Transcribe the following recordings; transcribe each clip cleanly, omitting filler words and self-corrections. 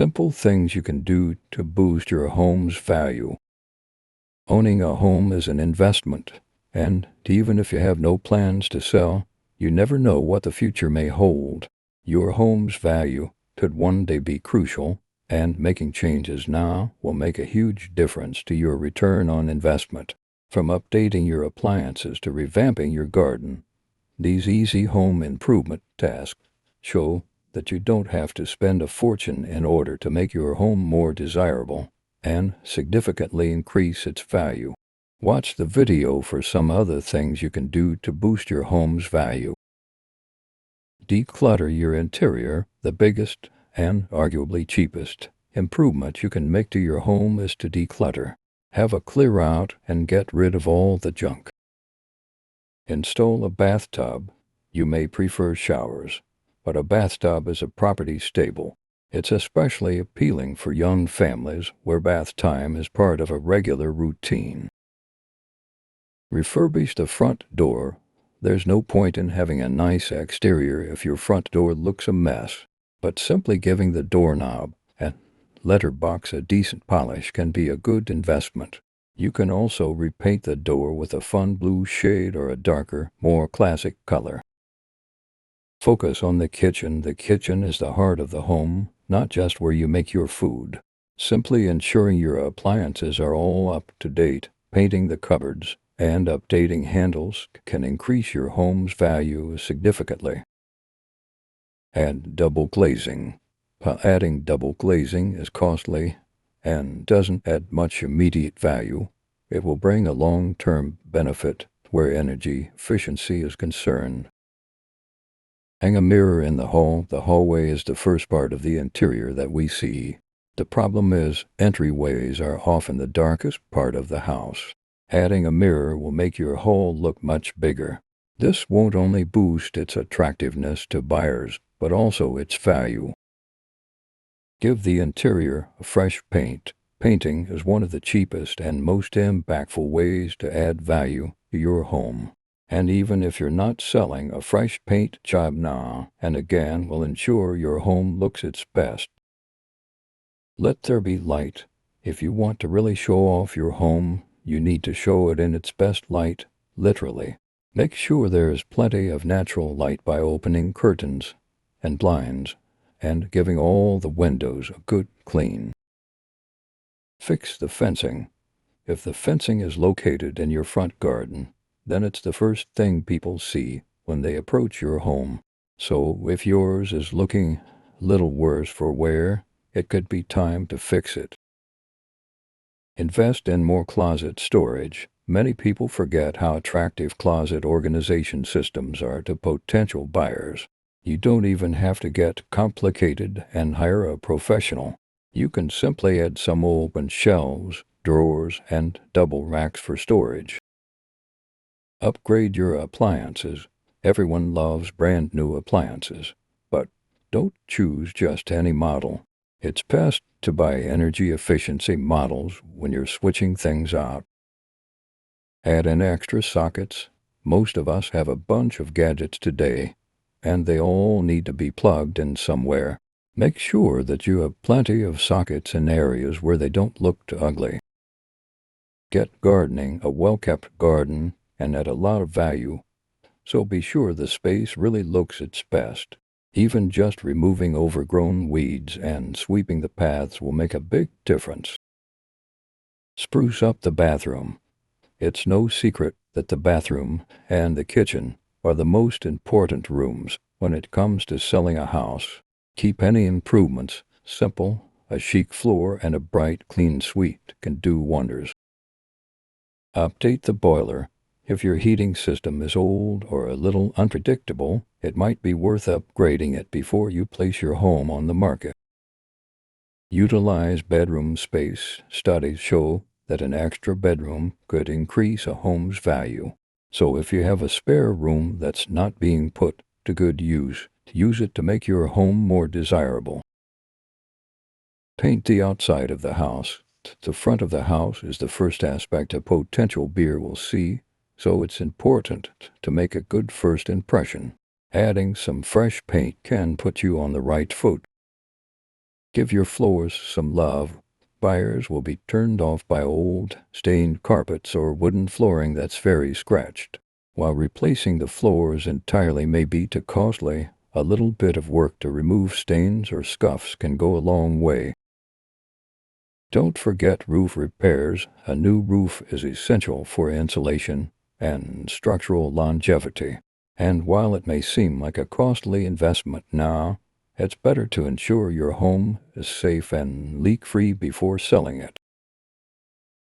Simple things you can do to boost your home's value. Owning a home is an investment, and even if you have no plans to sell, you never know what the future may hold. Your home's value could one day be crucial, and making changes now will make a huge difference to your return on investment. From updating your appliances to revamping your garden, these easy home improvement tasks show that you don't have to spend a fortune in order to make your home more desirable and significantly increase its value. Watch the video for some other things you can do to boost your home's value. Declutter your interior. The biggest and arguably cheapest improvement you can make to your home is to declutter. Have a clear out and get rid of all the junk. Install a bathtub. You may prefer showers, but a bathtub is a property staple. It's especially appealing for young families where bath time is part of a regular routine. Refurbish the front door. There's no point in having a nice exterior if your front door looks a mess, but simply giving the doorknob and letterbox a decent polish can be a good investment. You can also repaint the door with a fun blue shade or a darker, more classic color. Focus on the kitchen. The kitchen is the heart of the home, not just where you make your food. Simply ensuring your appliances are all up to date, painting the cupboards, and updating handles can increase your home's value significantly. Add double glazing. Adding double glazing is costly and doesn't add much immediate value. It will bring a long-term benefit where energy efficiency is concerned. Hang a mirror in the hall. The hallway is the first part of the interior that we see. The problem is entryways are often the darkest part of the house. Adding a mirror will make your hall look much bigger. This won't only boost its attractiveness to buyers, but also its value. Give the interior a fresh paint. Painting is one of the cheapest and most impactful ways to add value to your home. And even if you're not selling, a fresh paint job now and again will ensure your home looks its best. Let there be light. If you want to really show off your home, you need to show it in its best light, literally. Make sure there is plenty of natural light by opening curtains and blinds and giving all the windows a good clean. Fix the fencing. If the fencing is located in your front garden, then it's the first thing people see when they approach your home. So if yours is looking a little worse for wear, it could be time to fix it. Invest in more closet storage. Many people forget how attractive closet organization systems are to potential buyers. You don't even have to get complicated and hire a professional. You can simply add some open shelves, drawers, and double racks for storage. Upgrade your appliances. Everyone loves brand new appliances, but don't choose just any model. It's best to buy energy efficiency models when you're switching things out. Add in extra sockets. Most of us have a bunch of gadgets today, and they all need to be plugged in somewhere. Make sure that you have plenty of sockets in areas where they don't look too ugly. Get gardening. A well-kept garden and at a lot of value, so be sure the space really looks its best. Even just removing overgrown weeds and sweeping the paths will make a big difference. Spruce up the bathroom. It's no secret that the bathroom and the kitchen are the most important rooms when it comes to selling a house. Keep any improvements simple. A chic floor and a bright, clean suite can do wonders. Update the boiler. If your heating system is old or a little unpredictable, it might be worth upgrading it before you place your home on the market. Utilize bedroom space. Studies show that an extra bedroom could increase a home's value. So if you have a spare room that's not being put to good use it to make your home more desirable. Paint the outside of the house. The front of the house is the first aspect a potential buyer will see, so it's important to make a good first impression. Adding some fresh paint can put you on the right foot. Give your floors some love. Buyers will be turned off by old, stained carpets or wooden flooring that's very scratched. While replacing the floors entirely may be too costly, a little bit of work to remove stains or scuffs can go a long way. Don't forget roof repairs. A new roof is essential for insulation and structural longevity. And while it may seem like a costly investment now, it's better to ensure your home is safe and leak-free before selling it.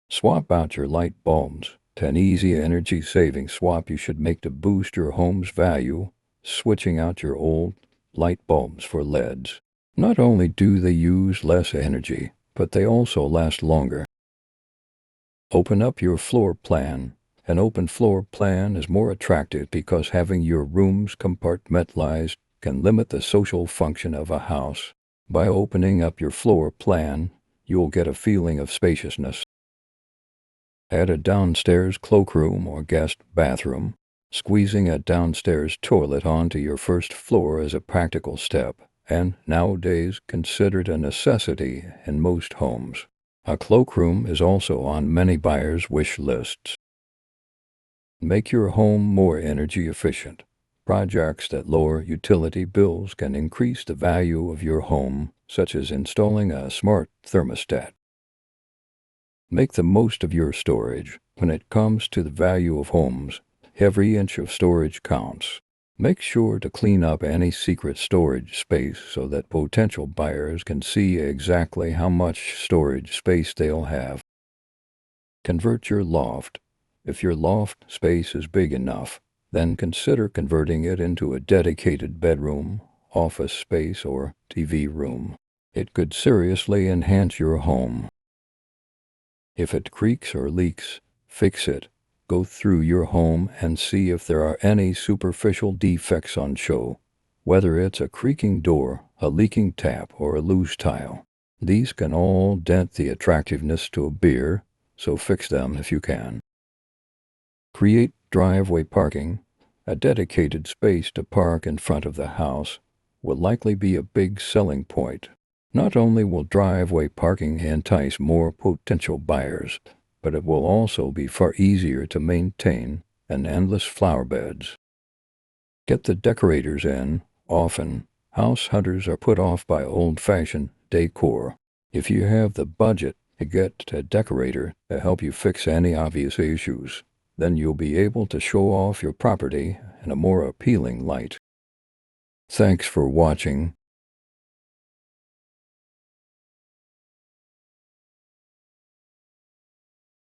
Swap out your light bulbs. An easy energy-saving swap you should make to boost your home's value, switching out your old light bulbs for LEDs. Not only do they use less energy, but they also last longer. Open up your floor plan. An open floor plan is more attractive because having your rooms compartmentalized can limit the social function of a house. By opening up your floor plan, you'll get a feeling of spaciousness. Add a downstairs cloakroom or guest bathroom. Squeezing a downstairs toilet onto your first floor is a practical step, and nowadays considered a necessity in most homes. A cloakroom is also on many buyers' wish lists. Make your home more energy efficient. Projects that lower utility bills can increase the value of your home, such as installing a smart thermostat. Make the most of your storage. When it comes to the value of homes, every inch of storage counts. Make sure to clean up any secret storage space so that potential buyers can see exactly how much storage space they'll have. Convert your loft. If your loft space is big enough, then consider converting it into a dedicated bedroom, office space, or TV room. It could seriously enhance your home. If it creaks or leaks, fix it. Go through your home and see if there are any superficial defects on show, whether it's a creaking door, a leaking tap, or a loose tile. These can all dent the attractiveness to a beer, so fix them if you can. Create driveway parking. A dedicated space to park in front of the house will likely be a big selling point. Not only will driveway parking entice more potential buyers, but it will also be far easier to maintain than endless flower beds. Get the decorators in. Often, house hunters are put off by old-fashioned decor. If you have the budget to get a decorator to help you fix any obvious issues, then you'll be able to show off your property in a more appealing light. Thanks for watching.